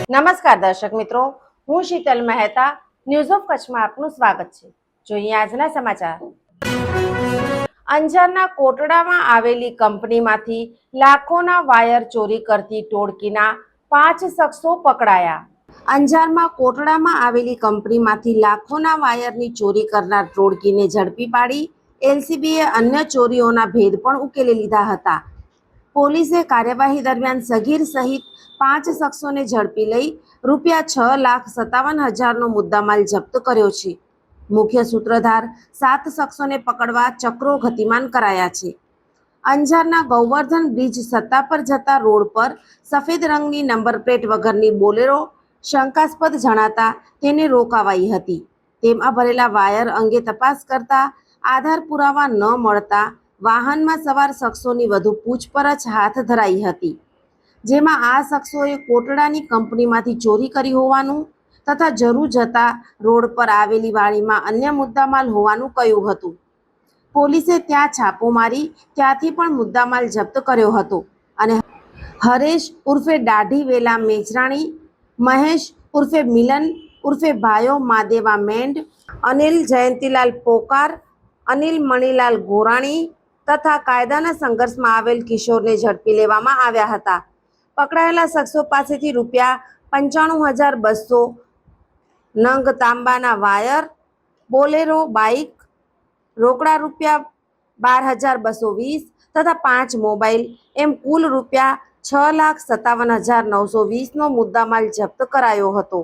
નમસ્કાર દર્શક મિત્રો, હું શીતલ મહેતા ન્યૂઝ ઓફ કચ્છમાં આપનું સ્વાગત છે। જોઈએ આજના સમાચાર। અંજારના કોટડામાં આવેલી કંપનીમાંથી લાખોના વાયર ચોરી કરતી ટોળકીના 5 શખ્સો પકડાયા। અંજારમાં કોટડામાં આવેલી કંપનીમાંથી લાખોના વાયરની ચોરી કરનાર ટોળકીને ઝડપી પાડી એલસીબીએ અન્ય ચોરીઓના ભેદ પણ ઉકેલી લીધા હતા। પોલીસે કાર્યવાહી દરમિયાન સગીર સહિત 5 શખ્સોને ઝડપી લઈ ₹6,57,000નો મુદ્દામાલ જપ્ત કર્યો છે। મુખ્ય સૂત્રધાર 7 શખ્સોને પકડવા ચક્રો ગતિમાન કરાયા છે। અંજારના ગૌવર્ધન બ્રિજ સત્તા પર જતા રોડ પર સફેદ રંગની નંબર પ્લેટ વગરની બોલેરો શંકાસ્પદ જણાતા તેને રોકાવાઈ હતી। તેમાં ભરેલા વાયર અંગે તપાસ કરતા આધાર પુરાવા ન મળતા વાહનમાં સવાર શખ્સોની વધુ પૂછપરછ હાથ ધરાઈ હતી, જેમાં આ શખ્સોએ કોટડાની કંપનીમાંથી ચોરી કરી હોવાનું તથા જરૂર જતા રોડ પર આવેલી વાડીમાં અન્ય મુદ્દામાલ હોવાનું કહ્યું હતું। પોલીસે ત્યાં છાપો મારી ત્યાંથી પણ મુદ્દામાલ જપ્ત કર્યો હતો અને હરેશ ઉર્ફે દાઢી વેલા મેજરાણી, મહેશ ઉર્ફે મિલન ઉર્ફે ભાયો માદેવા મેંડ, અનિલ જયંતીલાલ પોકાર, અનિલ મણીલાલ ગોરાણી તથા કાયદાના સંઘર્ષમાં આવેલ કિશોરને ઝડપી લેવામાં આવ્યા હતા। પકડાયેલા શખ્સો પાસેથી ₹95,200 નંગ તાંબાના વાયર, બોલેરો બાઇક, રોકડા ₹12,220 તથા 5 મોબાઈલ એમ કુલ ₹6,57,920નો મુદ્દામાલ જપ્ત કરાયો હતો।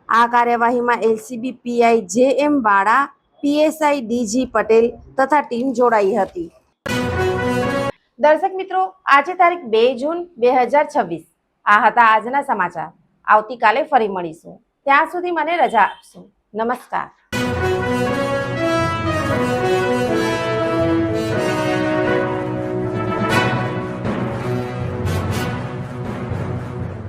આ કાર્યવાહીમાં એલસીબી પીઆઈ જે.એમ. વાળા, પીએસઆઈ ડીજી પટેલ તથા ટીમ જોડાઈ હતી। દર્શક મિત્રો, આજે તારીખ 2 જૂન 2026 આ હતા આજના સમાચાર। આવતીકાલે ફરી મળીશું, ત્યાં સુધી મને રજા આપશો। નમસ્કાર।